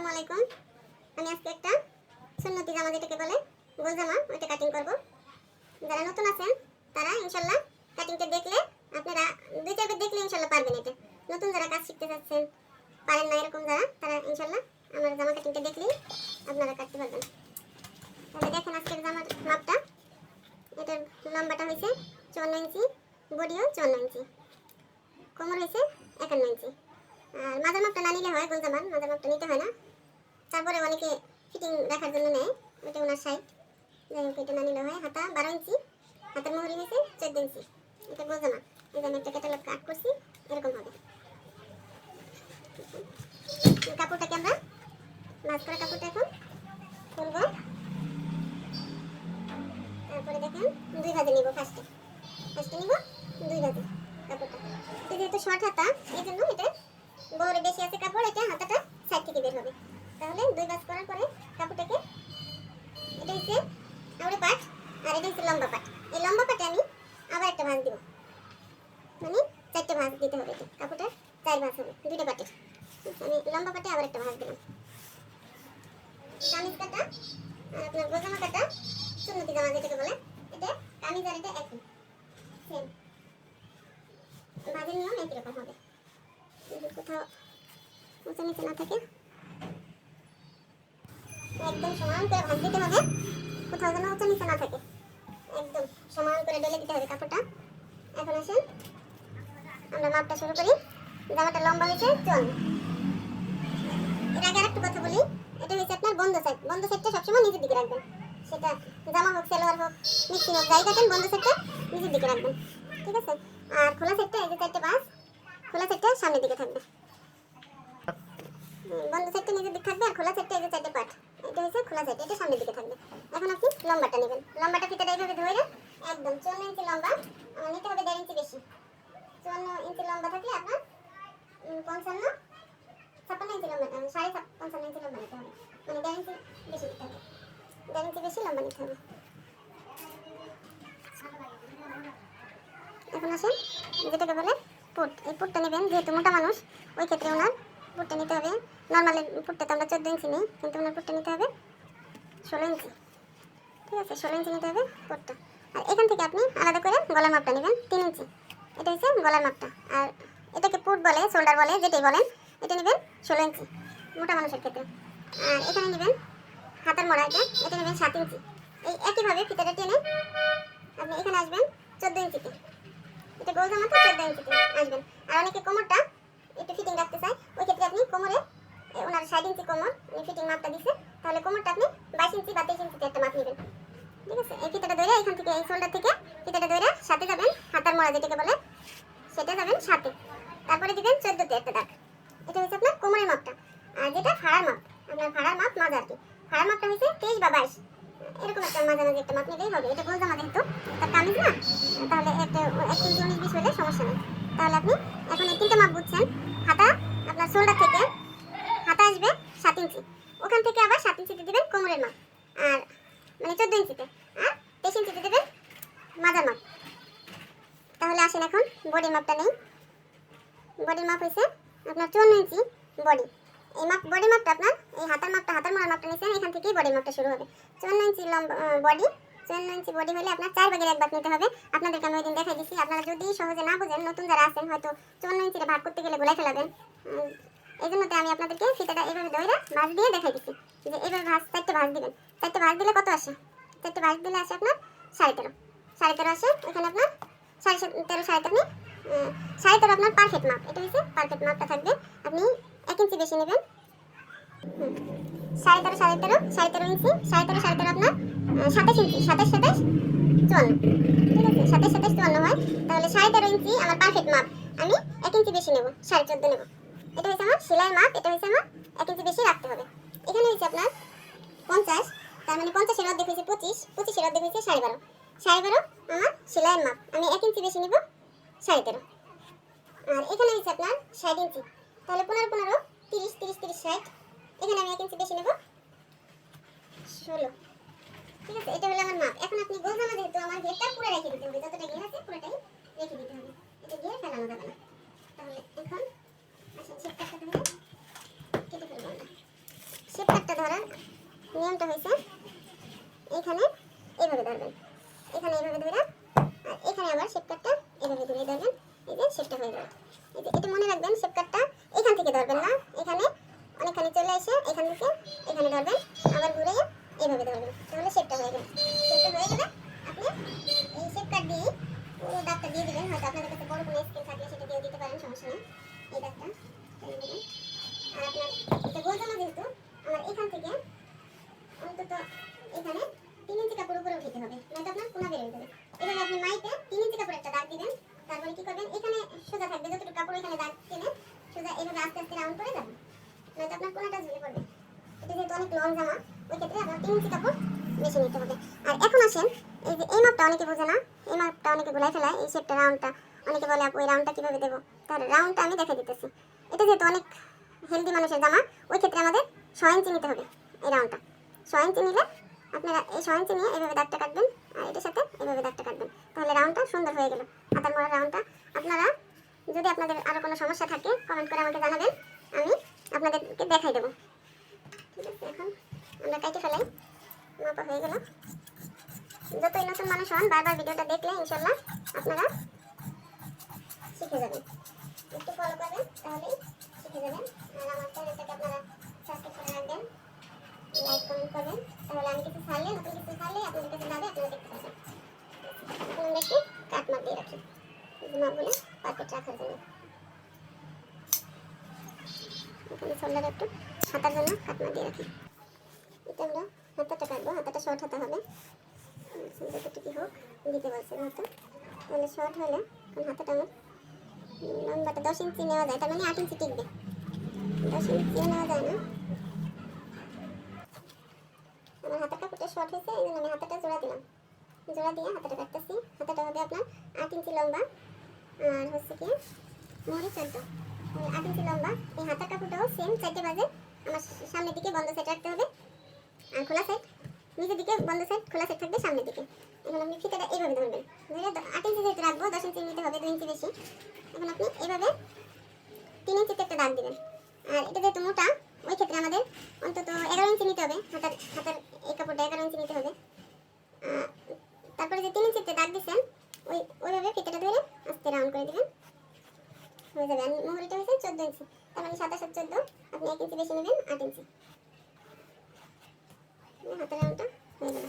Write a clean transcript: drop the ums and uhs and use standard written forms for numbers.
আসসালামু আলাইকুম। আমি আজকে একটা সুন্নতি জামা যেটাকে বলে গোল জামা ওইটা কাটিং করব। যারা নতুন আছেন তারা ইনশাআল্লাহ কাটিংটা দেখলে আপনারা দুই চারবার দেখলে ইনশাআল্লাহ পারবেন। এটা নতুন যারা কাজ শিখতে চাচ্ছেন পারেন না এরকম যারা, তারা ইনশাআল্লাহ আমার জামা কাটিংটা দেখলেই আপনারা কাটতে পারবেন। তাহলে দেখেন আজকের জামার মাপটা। এটার লম্বাটা হয়েছে 54 ইঞ্চি, বডিও 54 ইঞ্চি, কোমর হয়েছে 51 ইঞ্চি। আর মাজার মাপটা না নিলে হয়, গোল জামার মাজার মাপটা নিতে হয় না। তারপরে অনেকে ফিটিং রাখার জন্য নেয়, ওইটা ওনার সাইড, যাই হোক এটা না নিলে হয়। হাতা 12 ইঞ্চি, হাতের মোহরি হয়েছে 14 ইঞ্চি। এটা গোল জামা, এই যে আমি একটা ক্যাটালগ কাট করছি, এরকম হবে। কাপড়টাকে আমরা ভাঁজ করা কাপড়টা এখন খুলবো। তারপরে দেখেন 2 ভাঁজে নিব। ফার্স্টে নিব 2 ভাঁজে কাপড়টা। যেহেতু শর্ট হাতা এই জন্য এটা বড় বেশি আছে কাপড়, এটা হাতাটা সাইড থেকে বের হবে। তাহলে 2 ভাঁজ করার পরে কাপড়টাকে, এটা হচ্ছে আউড়ে পাট আর এটা হচ্ছে লম্বা পাট। এই লম্বা পাটে আমি আবার একটা ভাঁজ দিব, মানে 4টে ভাঁজ দিতে হবে। এটা কাপড়টা 4 ভাঁজ হবে 2টা পাটে। আমি লম্বা পাটে আবার একটা ভাঁজ দিলাম। কামিজ কাটা আর আপনার গোজামা কাটা সুন্নতি জামা যেটাকে বলে, এটা কামিজ আর এটা একই সেম, ভাঁজের নিয়ম একই রকম হবে। কোথাও উঁচু নিচে না থাকে, একদম সমান করে ভাঁজ দিতে হবে, কোথাও যেন উঁচু নিচে না থাকে, একদম সমান করে ডলে দিতে হবে কাপড়টা। এখন আসেন আমরা মাপটা শুরু করি। জামাটা লম্বা হয়েছে 54। এর আগে আরেকটু কথা বলি, এটা হচ্ছে আপনার বন্ধ সাইড। বন্ধ সাইডটা সবসময় নিচের দিকে রাখবেন, সেটা জামা হোক সালোয়ার হোক মিক্সিং হোক যাই কাটেন, বন্ধ সাইডটা নিচের দিকে রাখবেন, ঠিক আছে? আর খোলা সাইডটা, এই যে 4টে ভাঁজ, খোলা সাইডটা সামনের দিকে থাকবে। বন্ধ সাইডটা নিচের দিকে থাকবে আর খোলা সাইডটা এই যে 4টে পাট, এটা হচ্ছে খোলা সাইড, এটা সামনের দিকে থাকবে। এখন আপনি লম্বাটা নেবেন। লম্বাটা ফিতাটা এইভাবে ধরে একদম 54 ইঞ্চি লম্বা নিতে হবে, 1.5 ইঞ্চি বেশি। 54 ইঞ্চি লম্বা থাকলে আপনার 56 ইঞ্চি লম্বা, 55.5 ইঞ্চি লম্বা নিতে হবে, মানে 1.5 ইঞ্চি বেশি নিতে হবে, 1.5 ইঞ্চি বেশি লম্বা নিতে হবে। এখন আসেন যেটাকে বলে পুট। এই পুটটা নেবেন, যেহেতু মোটা মানুষ ওই ক্ষেত্রে ওনার পুটটা নিতে হবে। নর্মালি পুটটা তো আমরা 14 ইঞ্চি নিই, কিন্তু ওনার পুটটা নিতে হবে 16 ইঞ্চি, ঠিক আছে? 16 ইঞ্চি নিতে হবে পুটটা। আর এখান থেকে আপনি আলাদা করে গলার মাপটা নেবেন 3 ইঞ্চি। এটা হচ্ছে গলার মাপটা। আর এটাকে পুট বলে, শোল্ডার বলে, যেটাই বলেন, এটা নেবেন 16 ইঞ্চি মোটা মানুষের ক্ষেত্রে। আর এখানে নেবেন হাতার মোড়া, এটা নেবেন 7 ইঞ্চি। এই একইভাবে ফিতাটা টেনে আপনি এখানে আসবেন 14 ইঞ্চিতে। এটা গোল জামাতে 14 ইঞ্চিতে আসবেন। আর অনেকে কোমরটা একটু ফিটিং রাখতে চায়, ওই ক্ষেত্রে আপনি কোমরে ওনার 60 ইঞ্চি কোমর উনি ফিটিং মাপটা দিচ্ছে, তাহলে কোমরটা আপনি 22 ইঞ্চি বা 23 ইঞ্চিতে একটা মাপ নেবেন, ঠিক আছে? এই ফিতাটা ধরে এখান থেকে, এই শোল্ডার থেকে ফিতাটা ধরে সাথে যাবেন হাতার মোড়া যেটাকে বলে, সেটা যাবেন সাথে। তারপরে দিবেন 14তে একটা দাগ। এটা হচ্ছে আপনার কোমরের মাপটা। আর যেটা ফাড়ার মাপ, আপনার ফাড়ার মাপ মাজা আর কি, ফাড়ার মাপটা হচ্ছে 23 বা 22, এরকম একটা মাঝামাঝি একটা মাপ নিলেই হবে। এটা গোল জামা যেহেতু তার কামিজ না, তাহলে একটা 1 ইঞ্চি 19-20 হলে সমস্যা নেই। তাহলে আপনি এখন এই 3টে মাপ বুঝছেন। হাতা আপনার শোল্ডার থেকে হাতা আসবে 7 ইঞ্চি, ওখান থেকে আবার 7 ইঞ্চিতে দিবেন কোমরের মাপ, আর মানে 14 ইঞ্চিতে, আর 23 ইঞ্চিতে দেবেন মাজার মাপ। তাহলে আসেন এখন বডির মাপটা নেই। বডির মাপ হয়েছে আপনার 54 ইঞ্চি বডি। এই মাপ, বডি মাপটা আপনার এই হাতার মাপটা, হাতার মোড়ার মাপটা নিয়েছেন, এখান থেকেই বডির মাপটা শুরু হবে। 54 ইঞ্চি লম্বা বডি, 54 ইঞ্চি বডি হলে আপনার 4 ভাগের 1 ভাগ নিতে হবে। আপনাদেরকে আমি ওই দিন দেখাই দিচ্ছি, আপনারা যদি সহজে না বুঝেন, নতুন যারা আছেন হয়তো 54 ইঞ্চিতে ভাগ করতে গেলে ভুলে ফেলাবেন। এই জন্য আমি আপনাদেরকে ফিতাটা এইভাবে ধরে ভাঁজ দিয়ে দেখাই দিচ্ছি, যে এইভাবে ভাঁজ 4টে ভাঁজ দিবেন। 4টে ভাঁজ দিলে কত আসে? 4টে ভাঁজ দিলে আসে আপনার 13.5, 13.5 আসে। এখানে আপনার 13.5, 13.5, 13.5 আপনার পারফেক্ট মাপ। এটা হচ্ছে পারফেক্ট মাপটা থাকবে। আপনি 1 ইঞ্চি বেশি নেবেন। 13.5, 13.5 ইঞ্চি, 13.5 আপনার 27 ইঞ্চি, 27, 27, 54, ঠিক আছে? 27, 27, 54 হয়। তাহলে 13.5 ইঞ্চি আমার পারফেক্ট মাপ, আমি 1 ইঞ্চি বেশি নেব, 14.5 নেব। এটা হচ্ছে আমার সেলাইয়ের মাপ, এটা হচ্ছে আমার 1 ইঞ্চি বেশি রাখতে হবে। এখানে হচ্ছে আপনার 50, তার মানে 50 এর অর্ধেক হয়েছে 25, 25 এর অর্ধেক হয়েছে 12.5, 12.5 আমার সেলাইয়ের মাপ, আমি 1 ইঞ্চি বেশি নেব 13.5। আর এখানে হচ্ছে আপনার 60 ইঞ্চি, তাহলে 15, 15, 30, 30, 30, 60, এখানে আমি 1 ইঞ্চি বেশি নেব 16, ঠিক আছে? এটা হলো আমার মাপ। এখন আপনি গোল জামা যেহেতু আমার ঘেরটা পুরো রেখে দিতে হবে, যতটা ঘের আছে পুরোটাই রেখে দিতে হবে, এটা ঘের ফেলানো যাবে না। তাহলে এখন আসেন শেপ কাটতে হবে, কেটে ফেলবো আমরা। নিয়মটা হয়েছে এখানে এইভাবে ধরবেন, এখানে এইভাবে ধরে, আর এখানে আবার শেপ কাটটা এইভাবে ধরে ধরবেন। এই যে শেপটা হয়ে গেল। এই যে এটা মনে রাখবেন, শেপ কাটটা এখান থেকে ধরবেন না, এখানে অনেকখানি চলে এসে এখান থেকে এখানে ধরবেন, আবার ঘুরে এইভাবে ধরবেন, তাহলে শেপটা হয়ে গেল। শেপটা হয়ে গেলে আপনি এই শেপ কাট দিয়ে পুরো দাগটা দিয়ে দিবেন। হয়তো আপনাদের কাছে বড় কোনো স্কেল থাকলে সেটা দিয়ে দিতে পারেন, সমস্যা নেই। এই দাগটা দিয়ে দিবেন। আর আপনার এটা গোল জামা যেহেতু আমার এখান থেকে অন্তত এখানে 3 ইঞ্চি কাপড় উপরে উঠাতে হবে, নয়তো আপনার কোনা বের হয়ে যাবে। এভাবে আপনি মাইপে 3 ইঞ্চি কাপড় একটা দাগ দিবেন। তারপরে কি করবেন, এখানে সোজা থাকবে যতটুকু কাপড়, এখানে দাগ টেনে সোজা এভাবে আস্তে আস্তে রাউন্ড করে যাবেন, নয়তো আপনার কোনাটা ঝুলে পড়বে। এটা যেহেতু অনেক লং জামা, ওই ক্ষেত্রে আপনার 3 ইঞ্চি কাপড় বেশি নিতে হবে। আর এখন আসেন, এই যে এই মাপটা অনেকে বোঝে না, এই মাপটা অনেকে ভুলাই ফেলায়, এই শেপটা রাউন্ডটা অনেকে বলে আপু এই রাউন্ডটা কীভাবে দেবো, তাহলে রাউন্ডটা আমি দেখে দিতেছি। এটা যেহেতু অনেক হেলদি মানুষের জামা, ওই ক্ষেত্রে আমাদের 6 ইঞ্চি নিতে হবে এই রাউন্ডটা। 6 ইঞ্চি নিলে আপনারা এই 6 ইঞ্চি নিয়ে এভাবে দাগটা কাটবেন, আর এটার সাথে এভাবে দাগটা কাটবেন, তাহলে রাউন্ডটা সুন্দর হয়ে গেল, হাতার মোড়া রাউন্ডটা। আপনারা যদি আপনাদের আরও কোনো সমস্যা থাকে কমেন্ট করে আমাকে জানাবেন, আমি আপনাদেরকে দেখাই দেবো। ঠিক আছে, এখন আমরা কাটে ফেলাই, মাপা হয়ে গেল। যতই নতুন মানুষ হন, বারবার ভিডিওটা দেখলে ইনশাল্লাহ আপনারা শিখে যাবেন। একটু ফলো করবেন, তাহলেই শিখে যাবেন। আর আমার চ্যানেলটাকে আপনারা সাবস্ক্রাইব করে রাখবেন, লাইক কমেন্ট করবেন, তাহলে আমি কিছু ছাড়লে, নতুন কিছু ছাড়লে আপনাদের কাছে যাবে, আপনারা দেখতে পাবেন। এখন আমরা একটু কাট মাপ দিয়ে রাখি, মাপগুলো পারফেক্ট রাখার জন্য। এখানে শোল্ডারে একটু হাতার জন্য কাট মাপ দিয়ে রাখি। এটা আমরা হাতাটা কাটবো, হাতাটা শর্ট হাতা হবে, যতটুকু হোক দিতে বলছে হয়তো, তাহলে শর্ট হলে হাতাটা আমার লম্বাটা 10 ইঞ্চি নেওয়া যায়, তার মানে 8 ইঞ্চি টিকবে, 10 ইঞ্চিও নেওয়া যায় না। আমার হাতার কাপড়টা শর্ট হয়েছে, এই জন্য আমি হাতাটা জোড়া দিলাম, জোড়া দিয়ে হাতাটা কাটতেছি। হাতাটা হবে আপনার 8 ইঞ্চি লম্বা, আর হচ্ছে কি মোহরি 14, 8 ইঞ্চি লম্বা। এই হাতার কাপড়টাও সেম 4টে বাজে আমার সামনের দিকে বন্ধ সাইড রাখতে হবে, আর খোলা সাইড নিচের দিকে বন্ধ সাইড, খোলা সাইড থাকবে সামনের দিকে। এখন আপনি ফিতাটা এইভাবে ধরবেন, ধরে 8 ইঞ্চি যেহেতু রাখবো, 10 ইঞ্চি নিতে হবে, 2 ইঞ্চি বেশি। এখন আপনি এইভাবে 3 ইঞ্চিতে একটা দাগ দিবেন। আর এটা যেহেতু মোটা, ওই ক্ষেত্রে আমাদের অন্তত 11 ইঞ্চি নিতে হবে, হাতার এই কাপড়টা 11 ইঞ্চি নিতে হবে। তারপরে যে 3 ইঞ্চিতে দাগ দিচ্ছেন, ওইভাবে ফিতাটা ধরে আস্তে রাউন্ড করে দিবেন, হয়ে যাবে। আর মোহরিটা হয়েছে 14 ইঞ্চি, তার মানে 27 আর 14, আপনি 1 ইঞ্চি বেশি নেবেন, 8 ইঞ্চি। হাতের রাউন্ডটা হয়ে গেল।